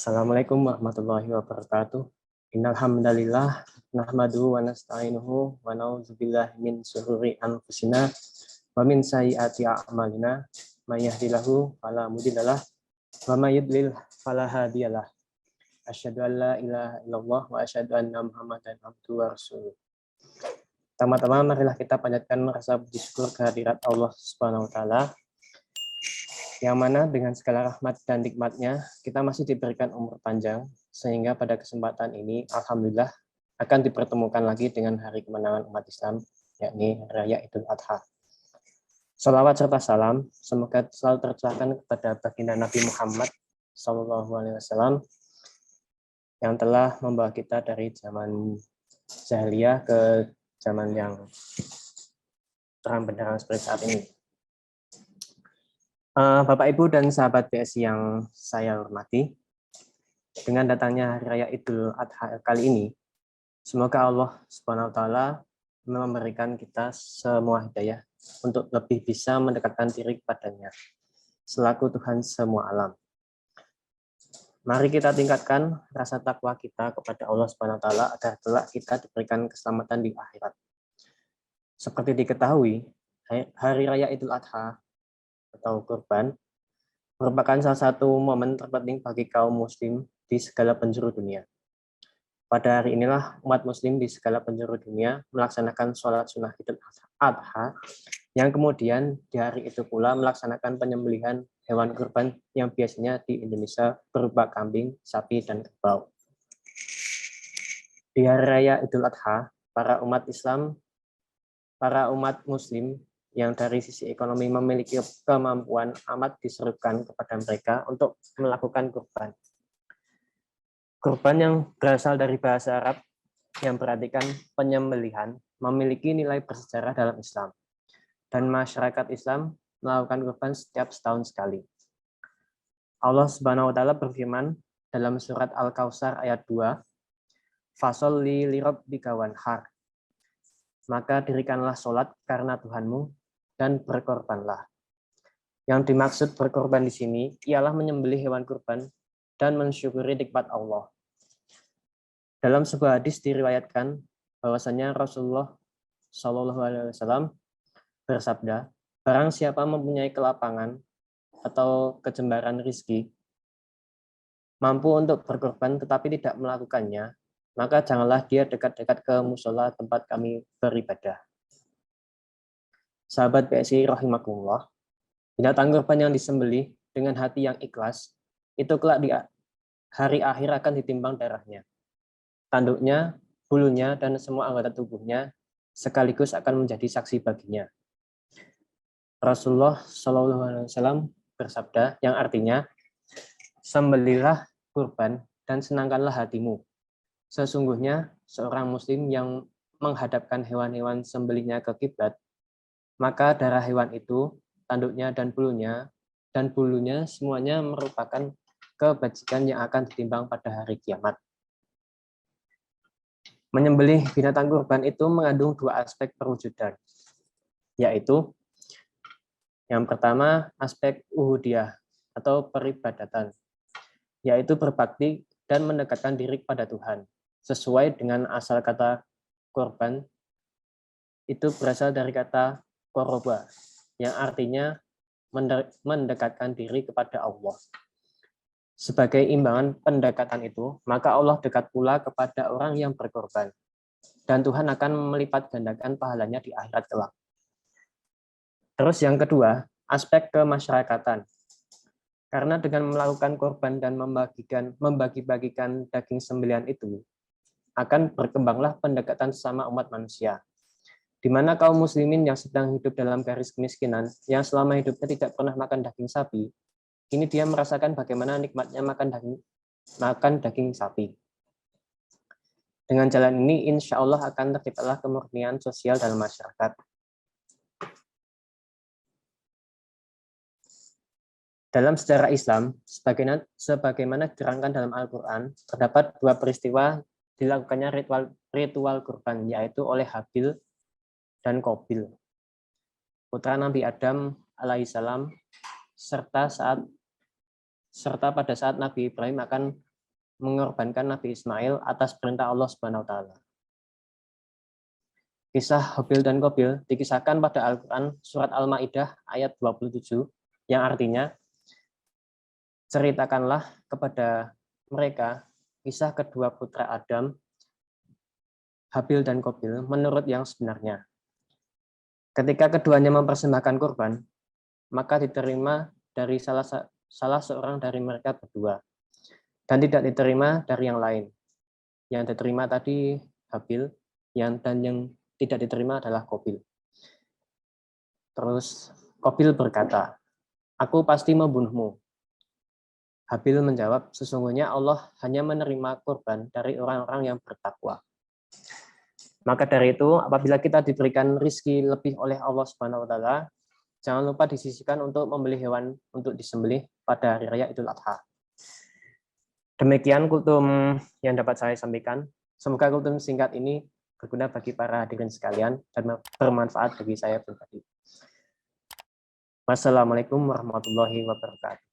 Assalamualaikum warahmatullahi wabarakatuh. Innal hamdalillah nahmaduhu wa nasta'inuhu wa na'udzubillahi min syururi anfusina wa min sayyiati a'malina. May yahdihillahu fala mudhillalah wa may yudlil fala hadiyalah. Asyhadu an la ilaha illallah wa asyhadu anna Muhammadan abduhu wa rasuluh. Pertama-tama marilah kita panjatkan rasa puji syukur kehadirat Allah Subhanahu wa taala, yang mana dengan segala rahmat dan nikmatnya kita masih diberikan umur panjang, sehingga pada kesempatan ini alhamdulillah akan dipertemukan lagi dengan hari kemenangan umat Islam, yakni Raya Idul Adha. Salawat serta salam semoga selalu tercurahkan kepada baginda Nabi Muhammad SAW yang telah membawa kita dari zaman jahiliyah ke zaman yang terang benderang seperti saat ini. Bapak, Ibu, dan sahabat BSI yang saya hormati, dengan datangnya Hari Raya Idul Adha kali ini, semoga Allah Subhanahu wa taala memberikan kita semua hidayah untuk lebih bisa mendekatkan diri kepadanya selaku Tuhan semua alam. Mari kita tingkatkan rasa takwa kita kepada Allah Subhanahu wa taala agar kelak kita diberikan keselamatan di akhirat. Seperti diketahui, Hari Raya Idul Adha atau kurban merupakan salah satu momen terpenting bagi kaum muslim di segala penjuru dunia. Pada hari inilah umat muslim di segala penjuru dunia melaksanakan sholat sunnah Idul Adha, yang kemudian di hari itu pula melaksanakan penyembelihan hewan kurban yang biasanya di Indonesia berupa kambing, sapi, dan kerbau. Di hari raya Idul Adha, para umat muslim yang dari sisi ekonomi memiliki kemampuan amat diserukan kepada mereka untuk melakukan kurban. Kurban yang berasal dari bahasa Arab yang berartikan penyembelihan memiliki nilai bersejarah dalam Islam. Dan masyarakat Islam melakukan kurban setiap setahun sekali. Allah Subhanahu wa taala berfirman dalam surat Al-Kautsar ayat 2, "Fasholli lirabbika wanhar." Maka dirikanlah sholat karena Tuhanmu dan berkorbanlah. Yang dimaksud berkorban di sini ialah menyembelih hewan kurban dan mensyukuri nikmat Allah. Dalam sebuah hadis diriwayatkan bahwasanya Rasulullah SAW bersabda, barang siapa mempunyai kelapangan atau kejembaran rizki, mampu untuk berkorban tetapi tidak melakukannya, maka janganlah dia dekat-dekat ke musola tempat kami beribadah. Sahabat BSI rahimakumullah, binatang kurban yang disembelih dengan hati yang ikhlas, itu kelak di hari akhir akan ditimbang darahnya, tanduknya, bulunya, dan semua anggota tubuhnya sekaligus akan menjadi saksi baginya. Rasulullah SAW bersabda, yang artinya, sembelihlah kurban dan senangkanlah hatimu. Sesungguhnya seorang muslim yang menghadapkan hewan-hewan sembelihnya ke kiblat, maka darah hewan itu, tanduknya dan bulunya semuanya merupakan kebajikan yang akan ditimbang pada hari kiamat. Menyembelih binatang kurban itu mengandung dua aspek perwujudan, yaitu yang pertama aspek uhudiyah atau peribadatan, yaitu berbakti dan mendekatkan diri kepada Tuhan. Sesuai dengan asal kata korban, itu berasal dari kata koroba, yang artinya mendekatkan diri kepada Allah. Sebagai imbangan pendekatan itu, maka Allah dekat pula kepada orang yang berkorban, dan Tuhan akan melipat gandakan pahalanya di akhirat kelak. Terus yang kedua, aspek kemasyarakatan. Karena dengan melakukan korban dan membagi-bagikan daging sembelihan itu, akan berkembanglah pendekatan sesama umat manusia, di mana kaum muslimin yang sedang hidup dalam garis kemiskinan, yang selama hidupnya tidak pernah makan daging sapi, ini dia merasakan bagaimana nikmatnya makan daging sapi. Dengan jalan ini, insya Allah akan terciptalah kemurnian sosial dalam masyarakat. Dalam sejarah Islam, sebagaimana diterangkan dalam Al-Quran, terdapat dua peristiwa dilakukannya ritual kurban, yaitu oleh Habil dan Qabil, putra Nabi Adam alaihissalam, serta pada saat Nabi Ibrahim akan mengorbankan Nabi Ismail atas perintah Allah Subhanahu wa taala. Kisah Habil dan Qabil dikisahkan pada Al-Qur'an surat Al-Maidah ayat 27 yang artinya ceritakanlah kepada mereka kisah kedua putra Adam, Habil dan Qabil menurut yang sebenarnya. Ketika keduanya mempersembahkan kurban, maka diterima dari salah seorang dari mereka berdua dan tidak diterima dari yang lain. Yang diterima tadi Habil, dan yang tidak diterima adalah Qabil. Terus Qabil berkata, "Aku pasti membunuhmu." Habil menjawab, "Sesungguhnya Allah hanya menerima kurban dari orang-orang yang bertakwa." Maka dari itu, apabila kita diberikan rizki lebih oleh Allah Subhanahu wa taala, jangan lupa disisihkan untuk membeli hewan untuk disembelih pada hari raya Idul Adha. Demikian kultum yang dapat saya sampaikan. Semoga kultum singkat ini berguna bagi para hadirin sekalian dan bermanfaat bagi saya pribadi. Wassalamualaikum warahmatullahi wabarakatuh.